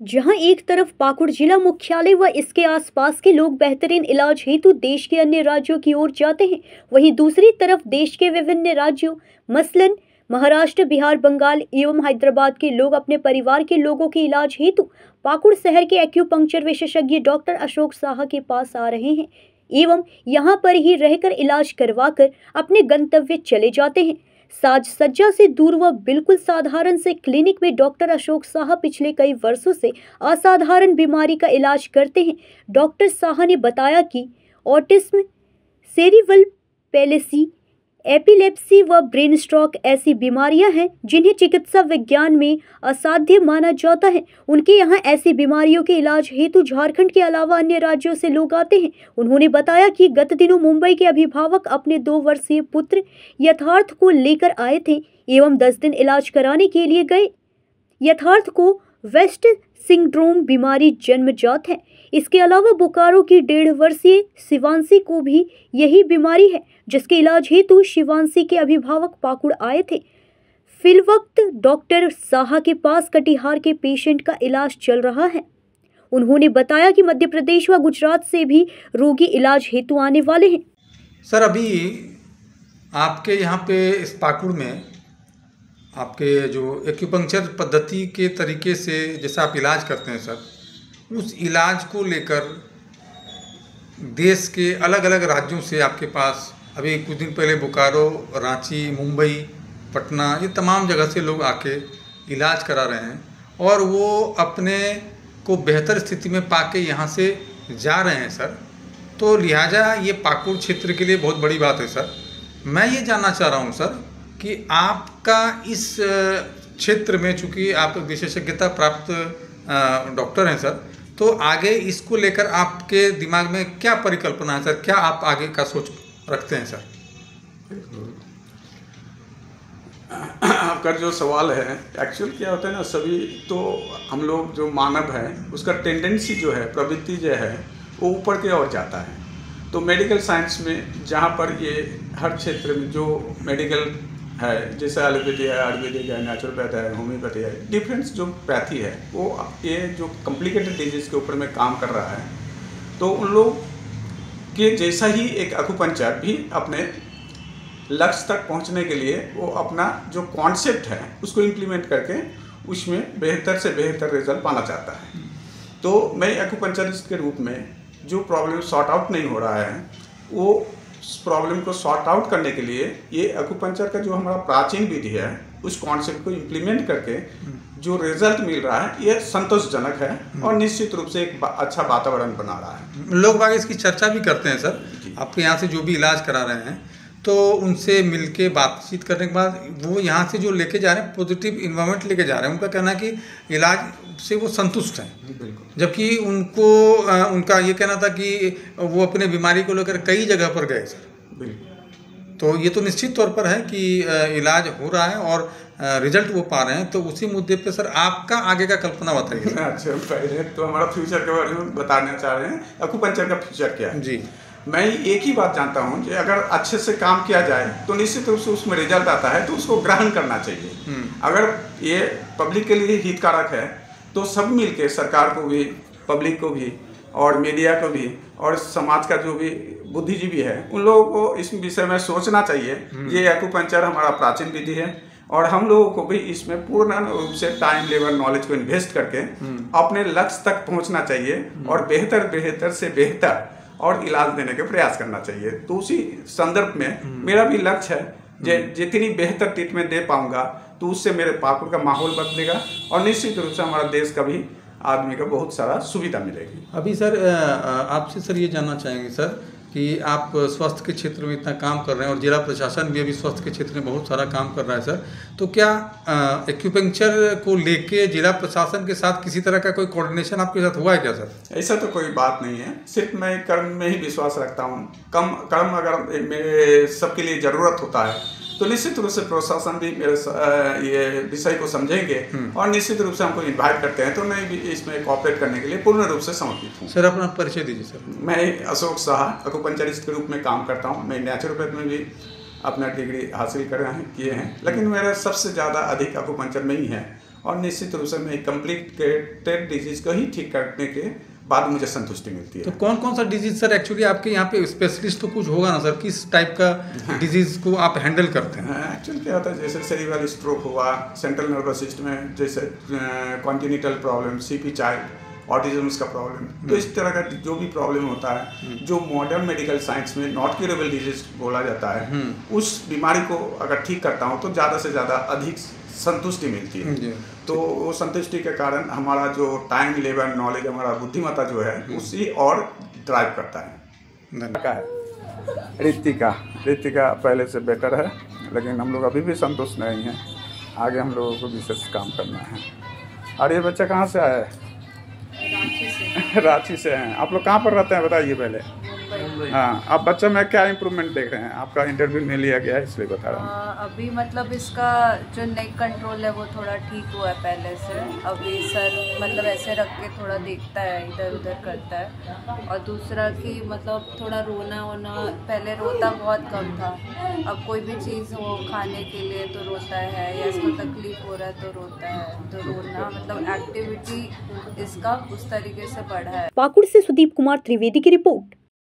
जहां एक तरफ पाकुड़ जिला मुख्यालय व इसके आसपास के लोग बेहतरीन इलाज हेतु देश के अन्य राज्यों की ओर जाते हैं, वहीं दूसरी तरफ देश के विभिन्न राज्यों मसलन महाराष्ट्र, बिहार, बंगाल एवं हैदराबाद के लोग अपने परिवार के लोगों के इलाज हेतु पाकुड़ शहर के एक्यूपंक्चर विशेषज्ञ डॉक्टर अशोक साहा के पास आ रहे हैं एवं यहां पर ही रहकर इलाज करवाकर अपने गंतव्य चले जाते हैं। साज सज्जा से दूर व बिल्कुल साधारण से क्लिनिक में डॉक्टर अशोक साहा पिछले कई वर्षों से असाधारण बीमारी का इलाज करते हैं। डॉक्टर साहा ने बताया कि ऑटिज्म, सेरिब्रल पैलिसी, एपिलेप्सी व ब्रेन स्ट्रोक ऐसी बीमारियां हैं जिन्हें चिकित्सा विज्ञान में असाध्य माना जाता है। उनके यहाँ ऐसी बीमारियों के इलाज हेतु झारखंड के अलावा अन्य राज्यों से लोग आते हैं। उन्होंने बताया कि गत दिनों मुंबई के अभिभावक अपने 2 वर्षीय पुत्र यथार्थ को लेकर आए थे एवं 10 दिन इलाज कराने के लिए गए। यथार्थ को वेस्ट सिंड्रोम बीमारी जन्मजात है। इसके अलावा बोकारो की 1.5 वर्षीय शिवांशी को भी यही बीमारी है, जिसके इलाज हेतु शिवांशी के अभिभावक पाकुड़ आए थे। फिलवक्त डॉक्टर साहा के पास कटिहार के पेशेंट का इलाज चल रहा है। उन्होंने बताया कि मध्य प्रदेश व गुजरात से भी रोगी इलाज हेतु आने वाले हैं। सर, अभी आपके यहाँ पे इस पाकुड़ में आपके जो एक्यूपंक्चर पद्धति के तरीके से जैसा आप इलाज करते हैं सर, उस इलाज को लेकर देश के अलग अलग राज्यों से आपके पास अभी कुछ दिन पहले बोकारो, रांची, मुंबई, पटना, ये तमाम जगह से लोग आके इलाज करा रहे हैं और वो अपने को बेहतर स्थिति में पाके यहाँ से जा रहे हैं सर। तो लिहाजा ये पाकुड़ क्षेत्र के लिए बहुत बड़ी बात है सर। मैं ये जानना चाह रहा हूँ सर कि आपका इस क्षेत्र में, चूँकि आप विशेषज्ञता प्राप्त डॉक्टर हैं सर, तो आगे इसको लेकर आपके दिमाग में क्या परिकल्पना है सर? क्या आप आगे का सोच रखते हैं सर? आपका जो सवाल है, एक्चुअल क्या होता है ना, सभी तो हम लोग जो मानव है उसका टेंडेंसी जो है, प्रवृत्ति जो है वो ऊपर की ओर जाता है। तो मेडिकल साइंस में जहाँ पर ये हर क्षेत्र में जो मेडिकल है, जैसे एलोपैथी है, आयुर्वेदिक है, नेचुरोपैथ है, होम्योपैथी है, डिफरेंट जो पैथी है, वो ये जो कॉम्प्लिकेटेड डिजीज़ के ऊपर में काम कर रहा है। तो उन लोग के जैसा ही एक एक्यूपंक्चर भी अपने लक्ष्य तक पहुंचने के लिए वो अपना जो कॉन्सेप्ट है उसको इम्प्लीमेंट करके उसमें बेहतर से बेहतर रिजल्ट पाना चाहता है। तो मैं एक्यूपंक्चरिस्ट के रूप में जो प्रॉब्लम सॉर्ट आउट नहीं हो रहा है, वो उस प्रॉब्लम को सॉर्ट आउट करने के लिए ये एक्यूपंक्चर का जो हमारा प्राचीन विधि है उस कॉन्सेप्ट को इम्प्लीमेंट करके जो रिजल्ट मिल रहा है ये संतोषजनक है और निश्चित रूप से एक अच्छा वातावरण बना रहा है। लोग बाग इसकी चर्चा भी करते हैं सर, आपके यहाँ से जो भी इलाज करा रहे हैं, तो उनसे मिलके बातचीत करने के बाद वो यहाँ से जो लेके जा रहे हैं पॉजिटिव इन्वायरमेंट लेके जा रहे हैं। उनका कहना है कि इलाज से वो संतुष्ट हैं, जबकि उनको उनका ये कहना था कि वो अपने बीमारी को लेकर कई जगह पर गए सर। तो ये तो निश्चित तौर पर है कि इलाज हो रहा है और रिजल्ट वो पा रहे हैं। तो उसी मुद्दे पे सर आपका आगे का कल्पना बताइए। अच्छा, पहले तो हमारा फ्यूचर के बारे में बताना चाह रहे हैं, एक्यूपंक्चर का फ्यूचर क्या है जी। मैं एक ही बात जानता हूं कि अगर अच्छे से काम किया जाए तो निश्चित रूप से उसमें रिजल्ट आता है, तो उसको ग्रहण करना चाहिए। अगर ये पब्लिक के लिए हितकारक है तो सब मिलके, सरकार को भी, पब्लिक को भी और मीडिया को भी और समाज का जो भी बुद्धिजीवी है उन लोगों को इस विषय में सोचना चाहिए। ये एक्यूपंक्चर हमारा प्राचीन विधि है और हम लोगों को भी इसमें पूर्ण रूप से टाइम, लेबर, नॉलेज को इन्वेस्ट करके अपने लक्ष्य तक पहुंचना चाहिए और बेहतर से बेहतर और इलाज देने के प्रयास करना चाहिए। तो उसी संदर्भ में मेरा भी लक्ष्य है, जितनी बेहतर ट्रीटमेंट दे पाऊंगा तो उससे मेरे पाकुड़ का माहौल बदलेगा और निश्चित रूप से हमारा देश का भी आदमी को बहुत सारा सुविधा मिलेगी। अभी सर आपसे सर ये जानना चाहेंगे सर कि आप स्वास्थ्य के क्षेत्र में इतना काम कर रहे हैं और जिला प्रशासन भी अभी स्वास्थ्य के क्षेत्र में बहुत सारा काम कर रहा है सर, तो क्या एक्यूपंक्चर को लेके जिला प्रशासन के साथ किसी तरह का कोई कोऑर्डिनेशन आपके साथ हुआ है क्या सर? ऐसा तो कोई बात नहीं है, सिर्फ मैं कर्म में ही विश्वास रखता हूँ। कर्म अगर मेरे सबके लिए ज़रूरत होता है तो निश्चित रूप से प्रशासन भी मेरे ये विषय को समझेंगे और निश्चित रूप से हमको इन्वाइट करते हैं, तो मैं भी इसमें कोऑपरेट करने के लिए पूर्ण रूप से समर्पित हूँ। सर अपना परिचय दीजिए सर। मैं अशोक साहा एक्यूपंक्चरिस्ट के रूप में काम करता हूँ। मैं नेचुरोपैथ में भी अपना डिग्री हासिल किए हैं, लेकिन मेरा सबसे ज़्यादा अधिक एक्यूपंक्चर में ही है और निश्चित रूप से मैं कम्प्लीकेटेड डिजीज को ही ठीक करने के बाद मुझे संतुष्टि मिलती है। तो कौन कौन सा डिजीज सर एक्चुअली आपके यहाँ पे स्पेशलिस्ट तो कुछ होगा ना सर, किस टाइप का डिजीज को आप हैंडल करते हैं? एक्चुअली क्या होता है, जैसे सेरिब्रल स्ट्रोक हुआ, सेंट्रल नर्वस सिस्टम में जैसे congenital problem, CP child, autism का प्रॉब्लम, तो इस तरह का जो भी प्रॉब्लम होता है जो मॉडर्न मेडिकल साइंस में नॉट क्यूरेबल डिजीज बोला जाता है, उस बीमारी को अगर ठीक करता हूँ तो ज़्यादा से ज़्यादा अधिक संतुष्टि मिलती है। तो वो संतुष्टि के कारण हमारा जो टाइम, लेबर, नॉलेज, हमारा बुद्धिमत्ता जो है उसी और ड्राइव करता है। ऋतिका पहले से बेटर है, लेकिन हम लोग अभी भी संतुष्ट नहीं हैं, आगे हम लोगों को विशेष काम करना है। और ये बच्चा कहाँ से आया है? रांची से हैं। आप लोग कहाँ पर रहते हैं बताइए पहले? हाँ, आप बच्चे में क्या इम्प्रूवमेंट देख रहे हैं? आपका इंटरव्यू नहीं लिया गया है इसलिए बता रहा हूँ। अभी मतलब इसका जो नेक कंट्रोल है वो थोड़ा ठीक हुआ है पहले से। अभी सर मतलब ऐसे रख के थोड़ा देखता है, इधर उधर करता है। और दूसरा कि मतलब थोड़ा रोना वोना, पहले रोता बहुत कम था, अब कोई भी चीज़ हो खाने के लिए तो रोता है, या इसको तकलीफ हो रहा है तो रोता है। तो रोना मतलब एक्टिविटी इसका उस तरीके से बढ़ा है। पाकुड़ से सुदीप कुमार त्रिवेदी की रिपोर्ट।